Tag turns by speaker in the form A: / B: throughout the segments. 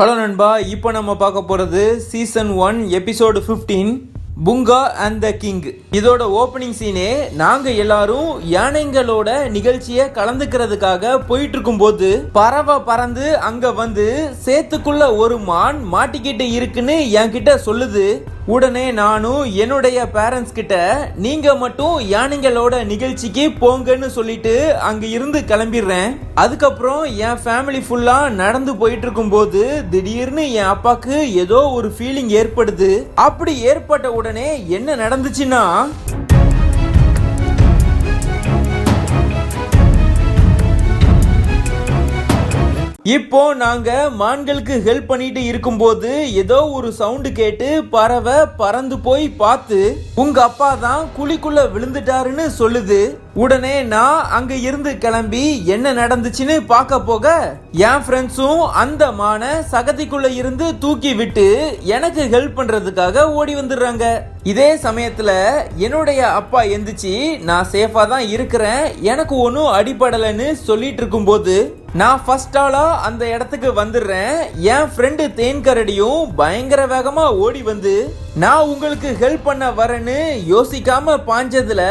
A: Hello நண்பா, இப்போ நம்ம பார்க்க போகிறது season 1 episode 15 Bunga and the King. இதோட ஓப்பனிங் சீனே நாங்கள் எல்லாரும் யானைங்களோட நிகழ்ச்சியை கலந்துக்கிறதுக்காக போயிட்டு இருக்கும் போது பறவை பறந்து அங்க வந்து சேத்துக்குள்ள ஒரு மான் மாட்டிக்கிட்டு இருக்குன்னு என்கிட்ட சொல்லுது. உடனே நானும் என்னுடைய பேரண்ட்ஸ் கிட்ட நீங்க மட்டும் யானைங்களோட நிகழ்ச்சிக்கு போங்கன்னு சொல்லிட்டு அங்க இருந்து கிளம்பிடுறேன். அதுக்கப்புறம் என் ஃபேமிலி ஃபுல்லா நடந்து போயிட்டு இருக்கும் போது திடீர்னு என் அப்பாக்கு ஏதோ ஒரு ஃபீலிங் ஏற்படுது. அப்படி ஏற்பட்ட உடனே என்ன நடந்துச்சுன்னா, இப்போ நாங்க மான்களுக்கு ஹெல்ப் பண்ணிட்டு இருக்கும்போது ஏதோ ஒரு சவுண்டு கேட்டு பறவை பறந்து போய் பார்த்து உங்க அப்பா தான் குழிக்குள்ள விழுந்துட்டாருன்னு சொல்லுது. உடனே நான் அங்க இருந்து கிளம்பி என்ன நடந்துச்சுன்னு பார்க்க போக என் ஃப்ரெண்ட்ஸும் அந்த மானை சகதிக்குள்ள இருந்து தூக்கி விட்டு எனக்கு ஹெல்ப் பண்றதுக்காக ஓடி வந்துடுறாங்க. இதே சமயத்துல என்னுடைய அப்பா எந்திரிச்சு நான் சேஃபா தான் இருக்கிறேன், எனக்கு ஒன்றும் அடிபடலைன்னு சொல்லிட்டு இருக்கும்போது நான் ஃபர்ஸ்ட் ஆளா அந்த இடத்துக்கு வந்துடுறேன். என் ஃப்ரெண்டு தேன்கரடியும் பயங்கர வேகமா ஓடி வந்து நான் உங்களுக்கு ஹெல்ப் பண்ண வரேன்னு யோசிக்காம பாஞ்சதுல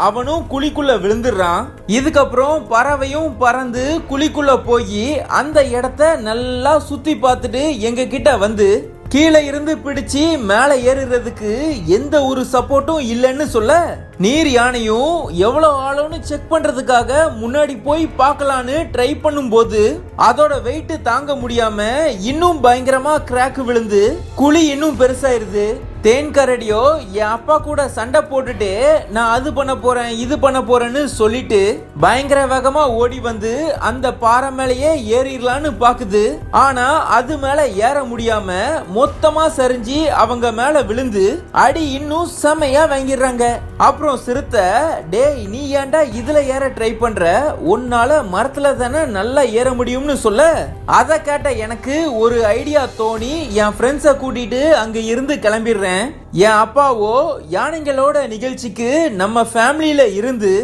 A: அவனும் குழிக்குள்ள விழுந்துடுறான். இதுக்கப்புறம் பறவையும் பறந்து குழிக்குள்ள போய் அந்த இடத்த நல்லா சுத்தி பார்த்துட்டு எங்க கிட்ட வந்து கீழே இருந்து பிடிச்சி மேலே ஏறுறதுக்கு எந்த ஒரு சப்போர்ட்டும் இல்லைன்னு சொல்ல நீர் யானையும் எவ்வளவு ஆழம்னு செக் பண்றதுக்காக முன்னாடி போய் பார்க்கலான்னு ட்ரை பண்ணும்போது அதோட வெயிட் தாங்க முடியாம இன்னும் பயங்கரமா கிராக் விழுந்து குழி இன்னும் பெருசாயிருது. தேன்கரடியோ என் அப்பா கூட சண்டை போட்டுட்டு நான் அது பண்ண போறேன் இது பண்ண போறேன்னு சொல்லிட்டு பயங்கர வேகமா ஓடி வந்து அந்த பாறை மேலேயே ஏறிடலான்னு பாக்குது. ஆனா அது மேல ஏற முடியாம மொத்தமா சரிஞ்சு அவங்க மேல விழுந்து அடி இன்னும் செமையா வாங்கிடுறாங்க. அப்புறம் சிறுத்தை, டேய் நீ ஏன்டா இதுல ஏற ட்ரை பண்ற, உன்னால மரத்துல தானே நல்லா ஏற முடியும்னு சொல்ல அதை கேட்ட எனக்கு ஒரு ஐடியா தோணி என் ஃப்ரெண்ட்ஸை கூட்டிட்டு அங்க இருந்து கிளம்பிடுறேன். என் அப்பாவோ யானைங்களோட நிகழ்ச்சிக்கு நம்ம ஃபேமிலியில இருந்து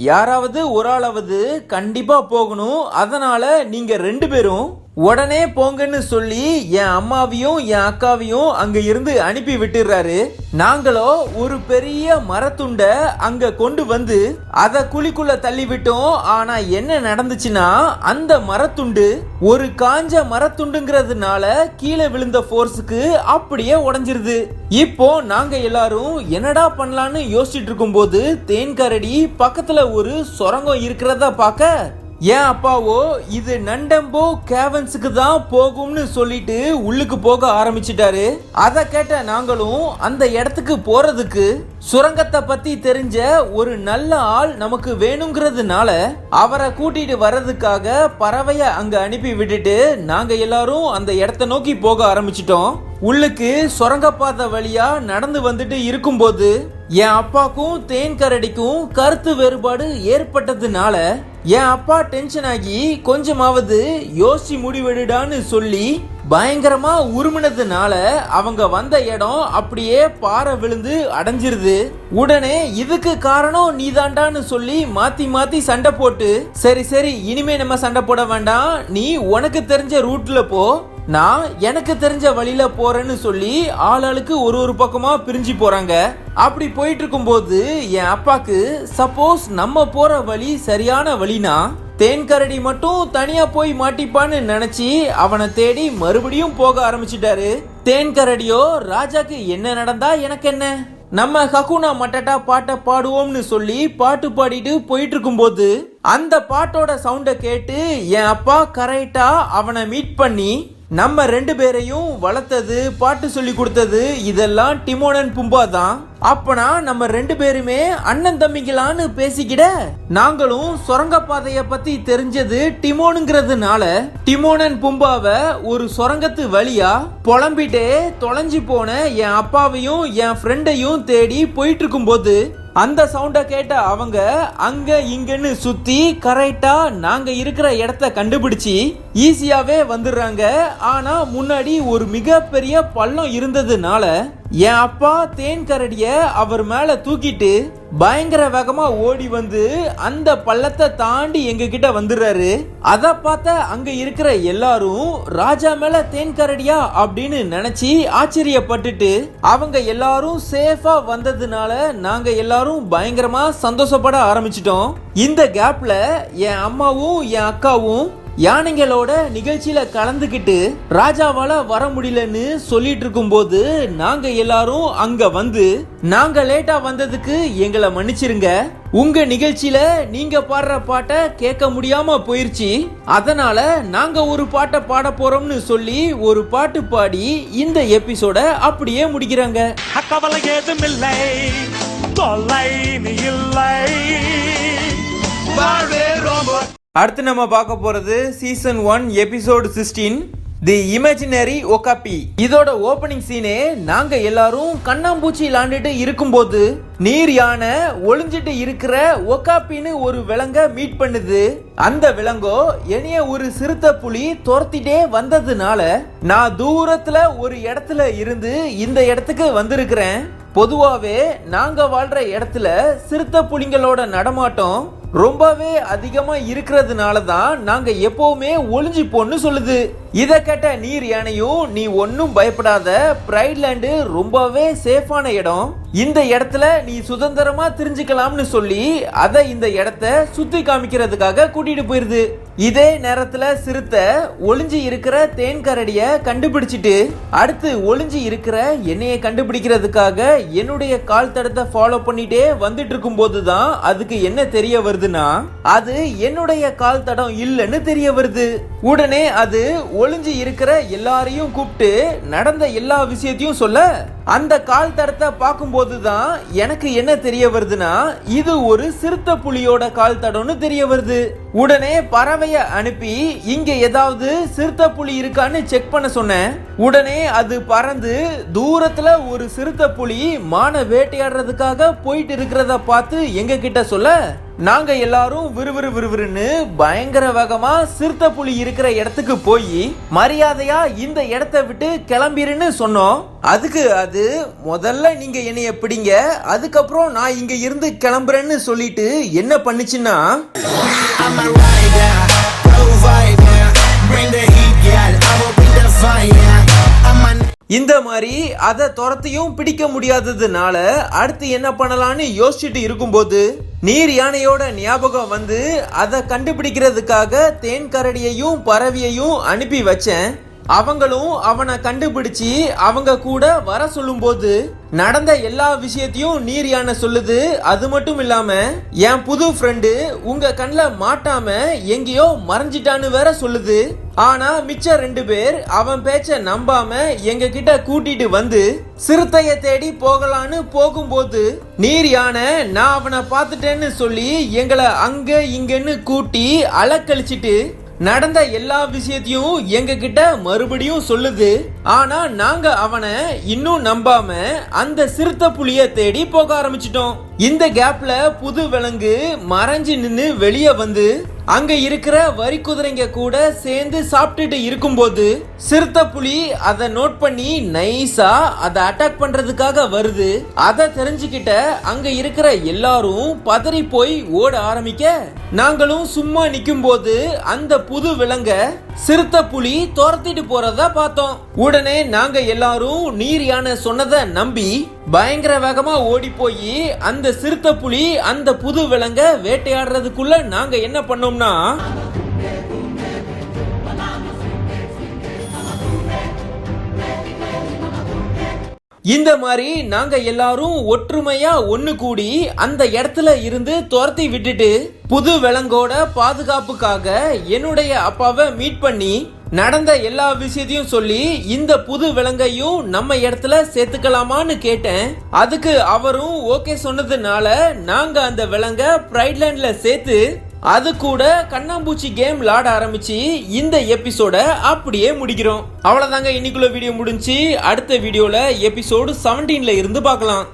A: யாராவது ஒரு ஆளாவது கண்டிப்பா போகணும், அதனால நீங்க 2 பேரும் உடனே போங்கன்னு சொல்லி என் அம்மாவையும் என் அக்காவையும் அங்க இருந்து அனுப்பி விட்டுறாரு. நாங்களோ ஒரு பெரிய மரத்துண்ட அங்க கொண்டு வந்து அத குழிக்குள்ள தள்ளி விட்டோம். ஆனா என்ன நடந்துச்சுன்னா அந்த மரத்துண்டு ஒரு காஞ்ச மரத்துண்டுங்கிறதுனால கீழே விழுந்த போர்ஸுக்கு அப்படியே உடைஞ்சிருது. இப்போ நாங்க எல்லாரும் என்னடா பண்ணலான்னு யோசிச்சுட்டு இருக்கும் போது தேன்கரடி பக்கத்துல ஒரு சுரங்கம் இருக்கிறத பார்க்க என் அப்பாவோ இது நண்டம்போ கேவன்ஸுக்கு தான் போகும்னு சொல்லிட்டு உள்ளுக்கு போக ஆரம்பிச்சிட்டாரு. அதை கேட்ட நாங்களும் அந்த இடத்துக்கு போறதுக்கு சுரங்கத்தை பத்தி தெரிஞ்ச ஒரு நல்ல ஆள் நமக்கு வேணுங்கிறதுனால அவரை கூட்டிட்டு வர்றதுக்காக பறவைய அங்க அனுப்பி விட்டுட்டு நாங்க எல்லாரும் அந்த இடத்தை நோக்கி போக ஆரம்பிச்சிட்டோம். உள்ளுக்கு சுரங்கப்பாதை வழியா நடந்து வந்துட்டு இருக்கும்போது என் அப்பாக்கும் தேன்கரடிக்கும் கருத்து வேறுபாடு ஏற்பட்டதுனால என் அப்பா டென்ஷன் ஆகி கொஞ்சமாவது யோசிச்சு முடிவெடுடான்னு சொல்லி பயங்கரமா உருமினதுனால அவங்க வந்த இடம் அப்படியே பாறை விழுந்து அடைஞ்சிருது. உடனே இதுக்கு காரணம் நீதாண்டான்னு சொல்லி மாத்தி மாத்தி சண்டை போட்டு சரி இனிமே நம்ம சண்டை போட வேண்டாம், நீ உனக்கு தெரிஞ்ச ரூட்ல போ, நான் எனக்கு தெரிஞ்ச வழியில போறேன்னு சொல்லி ஆளாளுக்கு ஒரு பக்கமா பிரிஞ்சு போறாங்க. அப்படி போயிட்டு இருக்கும்போது என் அப்பாக்கு சப்போஸ் நம்ம போற வழி சரியான வழினா தேன்கரடி மட்டும் தனியா போய் மாட்டிப்பான்னு நினைச்சு அவனை தேடி மறுபடியும் போக ஆரம்பிச்சிட்டாரு. தேன்கரடியோ ராஜாக்கு என்ன நடந்தா எனக்கு என்ன, நம்ம ஹகுனா மட்டட்டா பாட்டை பாடுவோம்னு சொல்லி பாட்டு பாடிட்டு போயிட்டு இருக்கும்போது அந்த பாட்டோட சவுண்ட கேட்டு என் அப்பா கரெக்டா அவனை மீட் பண்ணி நம்ம 2 பேரையும் வளர்த்தது பாட்டு சொல்லி கொடுத்தது இதெல்லாம் டிமோன் அண்ட் பும்பா தான். அப்பனா நம்ம 2 பேருமே அண்ணன் தம்பிங்களான்னு பேசிக்கிட நாங்களும் சுரங்கப்பாதைய பத்தி தெரிஞ்சது டிமோனுங்கிறதுனால டிமோன் அண்ட் பும்பாவை ஒரு சுரங்கத்து வழியா புலம்பிட்டே தொலைஞ்சு போன என் அப்பாவையும் என் ஃப்ரெண்டையும் தேடி போயிட்டு இருக்கும்போது அந்த சவுண்ட கேட்ட அவங்க அங்க இங்கன்னு சுத்தி கரெக்டா நாங்க இருக்கிற இடத்த கண்டுபிடிச்சி ஈஸியாவே வந்துடுறாங்க. ஆனா முன்னாடி ஒரு மிகப்பெரிய பள்ளம் இருந்ததுனால என் அப்பா தேன்கரடிய அவர் மேல தூக்கிட்டு பயங்கர வேகமா ஓடி வந்து அந்த பள்ளத்தை தாண்டி எங்க கிட்ட வந்துடுறாரு. அத பார்த்த அங்க இருக்கிற எல்லாரும் ராஜா மேல தேன் கரடியா அப்படின்னு நினைச்சு ஆச்சரியப்பட்டுட்டு அவங்க எல்லாரும் சேஃபா வந்ததுனால நாங்க எல்லாரும் பயங்கரமா சந்தோஷப்பட ஆரம்பிச்சிட்டோம். இந்த கேப்ல என் அம்மாவும் என் அக்காவும் யானைகளோட நிகழ்ச்சியில கலந்துக்கிட்டு ராஜாவால வர முடியலன்னு சொல்லிட்டு இருக்கும் போது நாங்க எல்லாரும் அங்க வந்து நாங்க லேட்டா வந்ததுக்கு எங்களை மன்னிச்சிருங்க. உங்க நிகழ்ச்சியில நீங்க பாடுற பாட்டை கேட்க முடியாம போயிருச்சு, அதனால நாங்க ஒரு பாட்டை பாட போறோம்னு சொல்லி ஒரு பாட்டு பாடி இந்த எபிசோட அப்படியே முடிக்கிறாங்க. அடுத்து நம்ம பார்க்க போறது சீசன் 1 எபிசோட் 16 தி இமேஜினரி ஒகாபி. இதோட ஓபனிங் சீனே நாங்க எல்லாரும் கண்ணாம்பூச்சி விளையாண்டுட்டு இருக்கும்போது நீர் யானை ஒளிஞ்சிட்டு இருக்கிற ஒகாபின்னு ஒரு விலங்க மீட் பண்ணுது. அந்த விலங்கோ என்னைய ஒரு சிறுத்தை புலி துரத்திட்டே வந்ததுனால நான் தூரத்துல ஒரு இடத்துல இருந்து இந்த இடத்துக்கு வந்திருக்கிறேன். பொதுவாவே நாங்க வாழ்ற இடத்துல சிறுத்தை புலிங்களோட நடமாட்டம் ரொம்பவே அதிகமா இருக்கிறதுனால தான் நாங்க எப்பவுமே ஒளிஞ்சு போன்னு சொல்லுது. இத கேட்ட நீர் யானையும் நீ ஒன்னும் பயப்படாத, பிரைட்லேண்டு ரொம்பவே சேஃபான இடம், இந்த இடத்துல நீ சுதந்திரமா தெரிஞ்சுக்கலாம்னு சொல்லி அத இந்த இடத்த சுத்தி காமிக்கிறதுக்காக கூட்டிட்டு போயிருது. இதே நேரத்துல சிறுத்தை ஒளிஞ்சு இருக்கிற தேன் கரடிய கண்டுபிடிச்சிட்டு அடுத்து ஒளிஞ்சு இருக்கிற என்னைய கண்டுபிடிக்கிறதுக்காக என்னுடைய கால் தடத்தை ஃபாலோ பண்ணிட்டே வந்துட்டு இருக்கும் போதுதான் அதுக்கு என்ன தெரிய வருதுன்னா அது என்னுடைய கால் தடம் இல்லைன்னு தெரிய வருது. உடனே அது ஒளிஞ்சு இருக்கிற எல்லாரையும் கூப்பிட்டு நடந்த எல்லா விஷயத்தையும் சொல்ல அந்த கால் தடத்தை பார்க்கும் போதுதான் எனக்கு என்ன தெரிய வருதுன்னா இது ஒரு சிறுத்தை புலியோட கால் தடம்னு தெரிய வருது. உடனே பறவைய அனுப்பி இங்க ஏதாவது சிறுத்தை புலி இருக்கான்னு செக் பண்ண சொன்னேன். உடனே அது பறந்து தூரத்துல ஒரு சிறுத்தை புலி மானை வேட்டையாடுறதுக்காக போயிட்டு இருக்கிறத பார்த்து எங்க கிட்ட சொல்ல நாங்க எல்லாரும் விறுவிறுன்னு பயங்கர வேகமா சிறுத்தை புலி இருக்கிற இடத்துக்கு போய் மரியாதையா இந்த இடத்தை விட்டு கிளம்பிருன்னு சொன்னோம். அதுக்கு அது முதல்ல நீங்க என்னைய பிடிங்க, அதுக்கப்புறம் நான் இங்க இருந்து கிளம்புறேன்னு சொல்லிட்டு என்ன பண்ணுச்சுன்னா இந்த மாதிரி அதை துரத்தையும் பிடிக்க முடியாததுனால அடுத்து என்ன பண்ணலான்னு யோசிச்சுட்டு இருக்கும்போது நீர் யானையோட ஞாபகம் வந்து அதை கண்டுபிடிக்கிறதுக்காக தேன் கரடியையும் பறவையையும் அனுப்பி வச்சேன். அவங்களும் அவனை கண்டுபிடிச்சு அவங்க கூட வர சொல்லும் போது நடந்த எல்லா விஷயத்தையும் நீர் யானை சொல்லுது. அது மட்டும் இல்லாம என் புது ஃப்ரெண்டு உங்க கண்ணில் மாட்டாம எங்கேயோ மறைஞ்சிட்டான்னு வேற சொல்லுது. ஆனா மிச்ச 2 பேர் அவன் பேச்ச நம்பாம எங்க கிட்ட கூட்டிட்டு வந்து சிறுத்தைய தேடி போகலான்னு போகும்போது நீர் யானை நான் அவனை பார்த்துட்டேன்னு சொல்லி எங்களை அங்க இங்கன்னு கூட்டி அலக்கழிச்சிட்டு நடந்த எல்லா விஷயத்தையும் எங்க கிட்ட மறுபடியும் சொல்லுது. ஆனா நாங்க அவனை இன்னும் நம்பாம அந்த சிறுத்தை புலிய தேடி போக ஆரம்பிச்சிட்டோம். இந்த கேப்ல புது விலங்கு மறைஞ்சு நின்னு வெளியே வந்து அங்க இருக்கிற வரி குதிரைங்க கூட சேர்ந்து சாப்பிட்டுட்டு இருக்கும்போது சிறுத்தை புலி அதை நோட் பண்ணி நைஸா அதை அட்டாக் பண்றதுக்காக வருது. அதை தெரிஞ்சுக்கிட்ட அங்க இருக்கிற எல்லாரும் பதறி போய் ஓட ஆரம்பிக்க நாங்களும் சும்மா நிக்கும் போது அந்த புது விலங்க சிறுத்தை புலி துரத்திட்டு போறதா பார்த்தோம். உடனே நாங்க எல்லாரும் நீர் யானை சொன்னதை நம்பி பயங்கர வேகமா ஓடி போய் அந்த சிறுத்தை புலி அந்த புது விலங்க வேட்டையாடுறதுக்குள்ள நாங்க என்ன பண்ணோம்னா இந்த மாதிரி நாங்க எல்லாரும் ஒற்றுமையா ஒண்ணு கூடி அந்த இடத்துல இருந்து துரத்தி விட்டுட்டு புது விலங்கோட பாதுகாப்புக்காக என்னுடைய அப்பாவை மீட் பண்ணி நடந்த எல்லா விஷயத்தையும் சொல்லி இந்த புது விலங்கையும் நம்ம இடத்துல சேர்த்துக்கலாமான்னு கேட்டேன். அதுக்கு அவரும் ஓகே சொன்னதுனால நாங்க அந்த விலங்க பிரைட்லேண்ட்ல சேர்த்து அது கூட கண்ணாம்பூச்சி கேம் விளையாட ஆரம்பிச்சு இந்த எபிசோட அப்படியே முடிக்கிறோம். அவ்வளவுதாங்க, இன்னைக்குள்ள வீடியோ முடிஞ்சு அடுத்த வீடியோல எபிசோடு 17ல இருந்து பார்க்கலாம்.